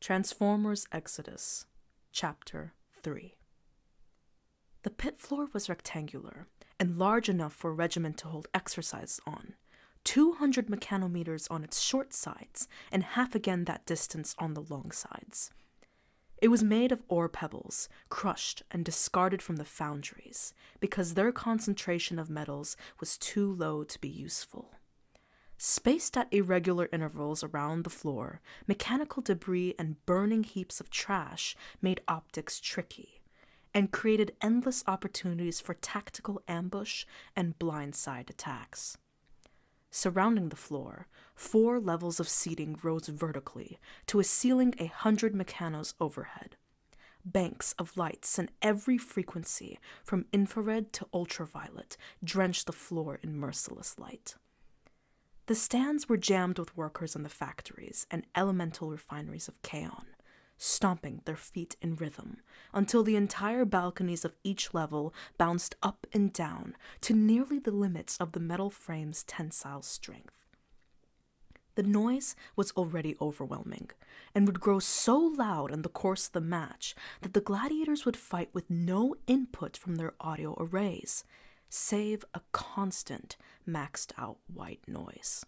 Transformers Exodus, Chapter 3. The pit floor was rectangular and large enough for a regiment to hold exercises on, 200 mechanometers on its short sides and half again that distance on the long sides. It was made of ore pebbles, crushed and discarded from the foundries, because their concentration of metals was too low to be useful. Spaced at irregular intervals around the floor, mechanical debris and burning heaps of trash made optics tricky, and created endless opportunities for tactical ambush and blindside attacks. Surrounding the floor, 4 levels of seating rose vertically to a ceiling 100 mechanos overhead. Banks of lights in every frequency, from infrared to ultraviolet, drenched the floor in merciless light. The stands were jammed with workers in the factories and elemental refineries of Kaon, stomping their feet in rhythm until the entire balconies of each level bounced up and down to nearly the limits of the metal frame's tensile strength. The noise was already overwhelming, and would grow so loud in the course of the match that the gladiators would fight with no input from their audio arrays, save a constant, maxed-out white noise.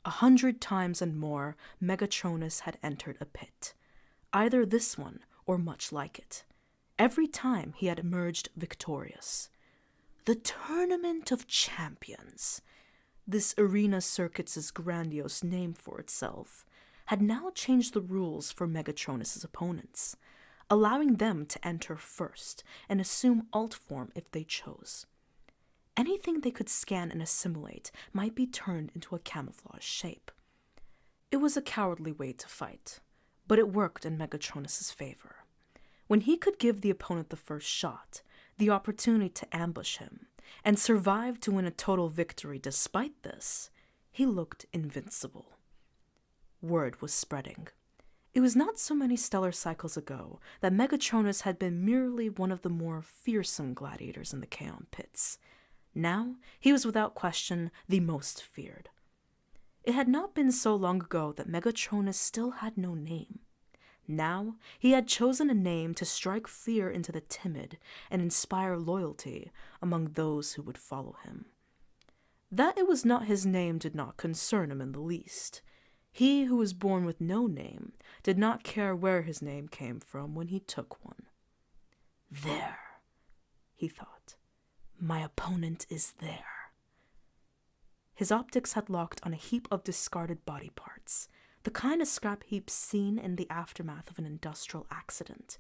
100 times and more, Megatronus had entered a pit, either this one or much like it. Every time he had emerged victorious. The Tournament of Champions, this arena circuit's grandiose name for itself, had now changed the rules for Megatronus's opponents, allowing them to enter first and assume alt form if they chose. Anything they could scan and assimilate might be turned into a camouflage shape. It was a cowardly way to fight, but it worked in Megatronus's favor. When he could give the opponent the first shot, the opportunity to ambush him, and survive to win a total victory despite this, he looked invincible. Word was spreading. It was not so many stellar cycles ago that Megatronus had been merely one of the more fearsome gladiators in the Kaon pits. Now he was without question the most feared. It had not been so long ago that Megatronus still had no name. Now he had chosen a name to strike fear into the timid and inspire loyalty among those who would follow him. That it was not his name did not concern him in the least. He who was born with no name did not care where his name came from when he took one. There, he thought. My opponent is there. His optics had locked on a heap of discarded body parts, the kind of scrap heaps seen in the aftermath of an industrial accident,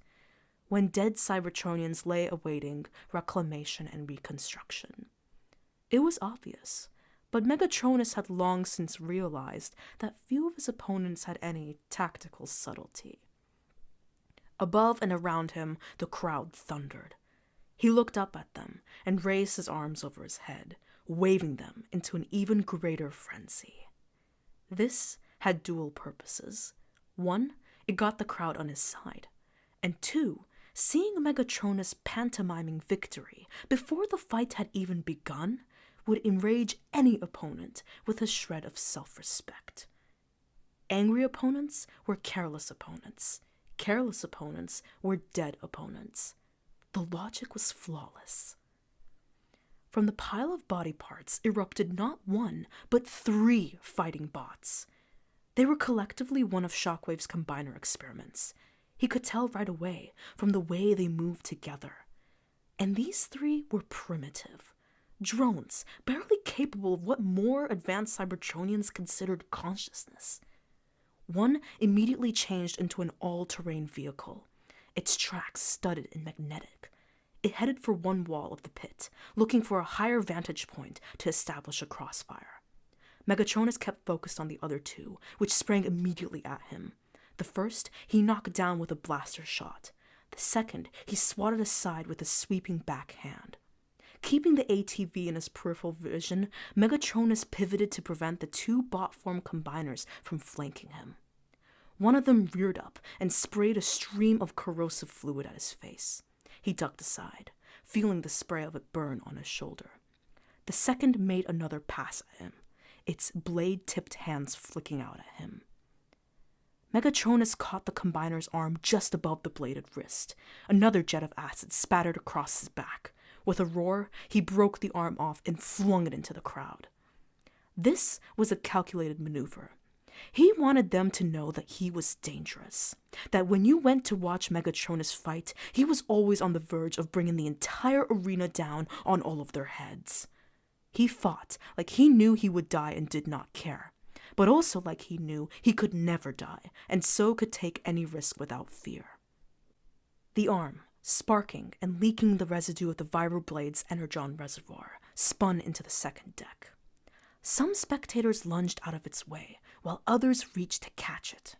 when dead Cybertronians lay awaiting reclamation and reconstruction. It was obvious, but Megatronus had long since realized that few of his opponents had any tactical subtlety. Above and around him, the crowd thundered. He looked up at them and raised his arms over his head, waving them into an even greater frenzy. This had dual purposes. 1, it got the crowd on his side, and 2, seeing Megatronus pantomiming victory before the fight had even begun would enrage any opponent with a shred of self-respect. Angry opponents were careless opponents. Careless opponents were dead opponents. The logic was flawless. From the pile of body parts erupted not 1, but 3 fighting bots. They were collectively one of Shockwave's combiner experiments. He could tell right away from the way they moved together. And these 3 were primitive. Drones, barely capable of what more advanced Cybertronians considered consciousness. One immediately changed into an all-terrain vehicle, its tracks studded and magnetic. It headed for one wall of the pit, looking for a higher vantage point to establish a crossfire. Megatronus kept focused on the other 2, which sprang immediately at him. The first he knocked down with a blaster shot. The second he swatted aside with a sweeping backhand. Keeping the ATV in his peripheral vision, Megatronus pivoted to prevent the 2 bot-form combiners from flanking him. One of them reared up and sprayed a stream of corrosive fluid at his face. He ducked aside, feeling the spray of it burn on his shoulder. The second made another pass at him, its blade-tipped hands flicking out at him. Megatronus caught the combiner's arm just above the bladed wrist. Another jet of acid spattered across his back. With a roar, he broke the arm off and flung it into the crowd. This was a calculated maneuver. He wanted them to know that he was dangerous, that when you went to watch Megatronus fight, he was always on the verge of bringing the entire arena down on all of their heads. He fought like he knew he would die and did not care, but also like he knew he could never die and so could take any risk without fear. The arm, sparking and leaking the residue of the viral blade's energon reservoir, spun into the second deck. Some spectators lunged out of its way, while others reached to catch it.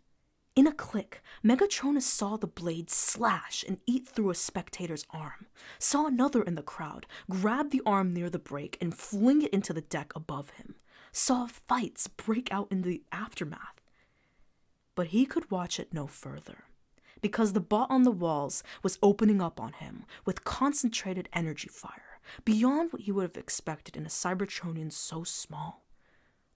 In a click, Megatronus saw the blade slash and eat through a spectator's arm, saw another in the crowd grab the arm near the break and fling it into the deck above him, saw fights break out in the aftermath. But he could watch it no further, because the bot on the walls was opening up on him with concentrated energy fire, beyond what he would have expected in a Cybertronian so small.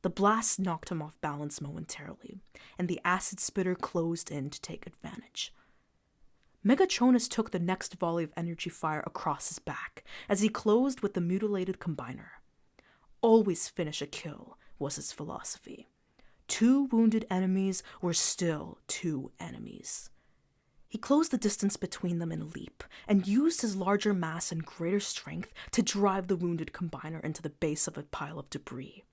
The blast knocked him off balance momentarily, and the acid spitter closed in to take advantage. Megatronus took the next volley of energy fire across his back as he closed with the mutilated combiner. Always finish a kill was his philosophy. 2 wounded enemies were still 2 enemies. He closed the distance between them in a leap, and used his larger mass and greater strength to drive the wounded combiner into the base of a pile of debris.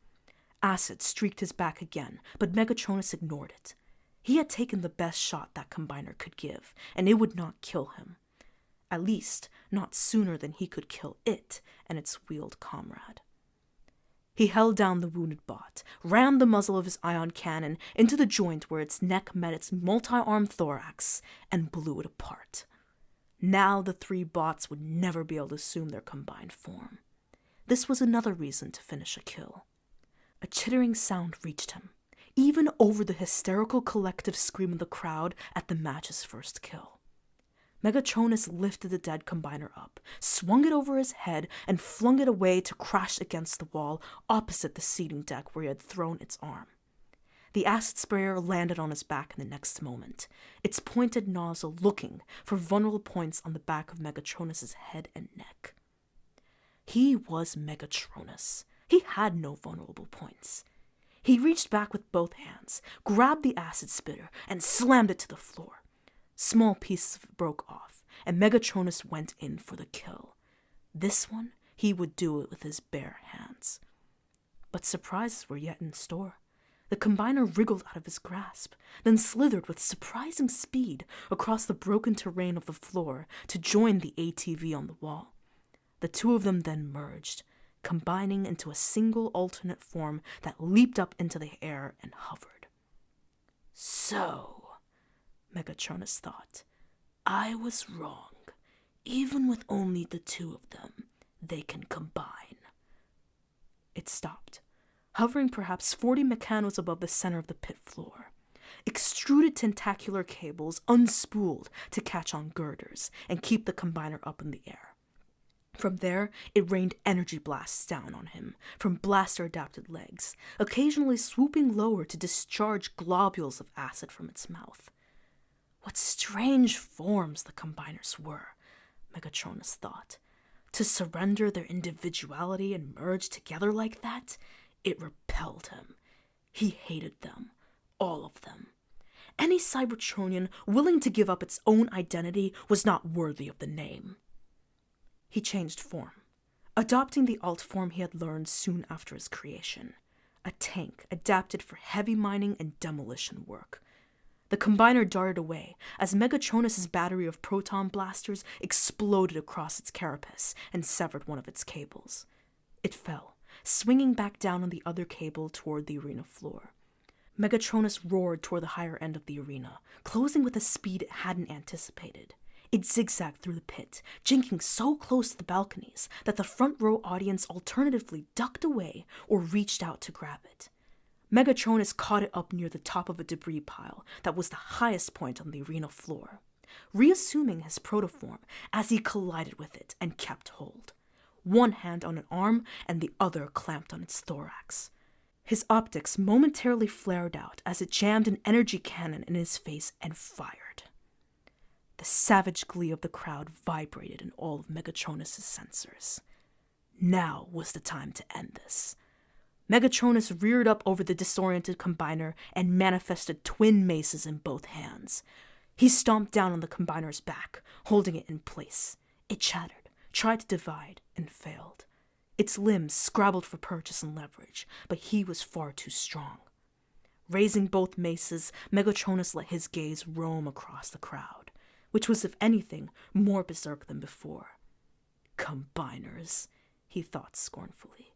Acid streaked his back again, but Megatronus ignored it. He had taken the best shot that combiner could give, and it would not kill him. At least, not sooner than he could kill it and its wheeled comrade. He held down the wounded bot, rammed the muzzle of his ion cannon into the joint where its neck met its multi-armed thorax, and blew it apart. Now the 3 bots would never be able to assume their combined form. This was another reason to finish a kill. A chittering sound reached him, even over the hysterical collective scream of the crowd at the match's first kill. Megatronus lifted the dead combiner up, swung it over his head, and flung it away to crash against the wall opposite the seating deck where he had thrown its arm. The acid sprayer landed on his back in the next moment, its pointed nozzle looking for vulnerable points on the back of Megatronus's head and neck. He was Megatronus. He had no vulnerable points. He reached back with both hands, grabbed the acid spitter, and slammed it to the floor. Small pieces of it broke off, and Megatronus went in for the kill. This one, he would do it with his bare hands. But surprises were yet in store. The combiner wriggled out of his grasp, then slithered with surprising speed across the broken terrain of the floor to join the ATV on the wall. The 2 of them then merged, combining into a single alternate form that leaped up into the air and hovered. So, Megatronus thought, I was wrong. Even with only the 2 of them, they can combine. It stopped, hovering perhaps 40 mechanos above the center of the pit floor. Extruded tentacular cables unspooled to catch on girders and keep the combiner up in the air. From there, it rained energy blasts down on him from blaster-adapted legs, occasionally swooping lower to discharge globules of acid from its mouth. What strange forms the combiners were, Megatronus thought. To surrender their individuality and merge together like that, it repelled him. He hated them, all of them. Any Cybertronian willing to give up its own identity was not worthy of the name. He changed form, adopting the alt form he had learned soon after his creation, a tank adapted for heavy mining and demolition work. The combiner darted away as Megatronus's battery of proton blasters exploded across its carapace and severed one of its cables. It fell, swinging back down on the other cable toward the arena floor. Megatronus roared toward the higher end of the arena, closing with a speed it hadn't anticipated. It zigzagged through the pit, jinking so close to the balconies that the front row audience alternatively ducked away or reached out to grab it. Megatronus caught it up near the top of a debris pile that was the highest point on the arena floor, reassuming his protoform as he collided with it and kept hold, one hand on an arm and the other clamped on its thorax. His optics momentarily flared out as it jammed an energy cannon in his face and fired. The savage glee of the crowd vibrated in all of Megatronus' sensors. Now was the time to end this. Megatronus reared up over the disoriented combiner and manifested twin maces in both hands. He stomped down on the combiner's back, holding it in place. It chattered, tried to divide, and failed. Its limbs scrabbled for purchase and leverage, but he was far too strong. Raising both maces, Megatronus let his gaze roam across the crowd, which was, if anything, more berserk than before. Combiners, he thought scornfully.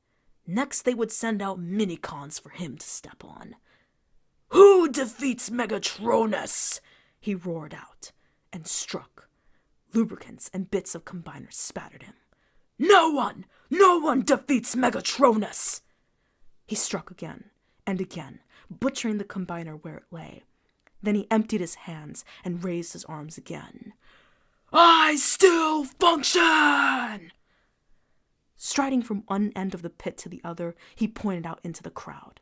Next they would send out minicons for him to step on. Who defeats Megatronus? He roared out, and struck. Lubricants and bits of combiners spattered him. No one defeats Megatronus! He struck again and again, butchering the combiner where it lay. Then he emptied his hands and raised his arms again. I still function! Striding from one end of the pit to the other, he pointed out into the crowd.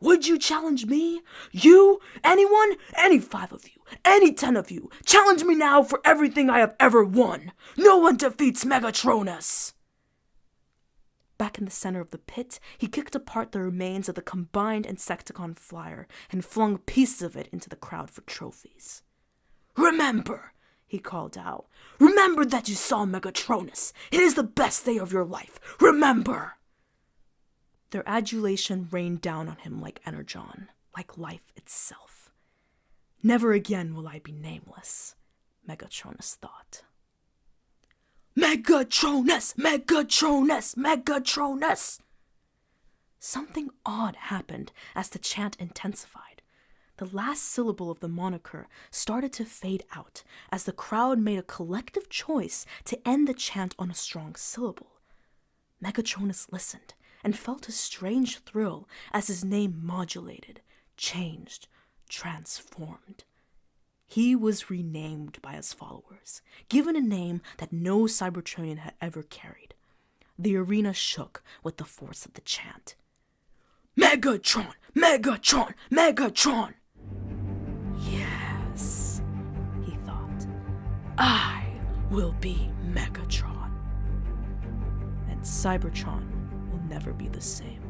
Would you challenge me? You? Anyone? Any 5 of you? Any 10 of you? Challenge me now for everything I have ever won! No one defeats Megatronus! Back in the center of the pit, he kicked apart the remains of the combined Insecticon flyer and flung pieces of it into the crowd for trophies. Remember, he called out. Remember that you saw Megatronus. It is the best day of your life. Remember! Their adulation rained down on him like energon, like life itself. Never again will I be nameless, Megatronus thought. Megatronus! Megatronus! Megatronus! Something odd happened as the chant intensified. The last syllable of the moniker started to fade out as the crowd made a collective choice to end the chant on a strong syllable. Megatronus listened and felt a strange thrill as his name modulated, changed, transformed. He was renamed by his followers, given a name that no Cybertronian had ever carried. The arena shook with the force of the chant. Megatron! Megatron! Megatron! Yes, he thought. I will be Megatron. And Cybertron will never be the same.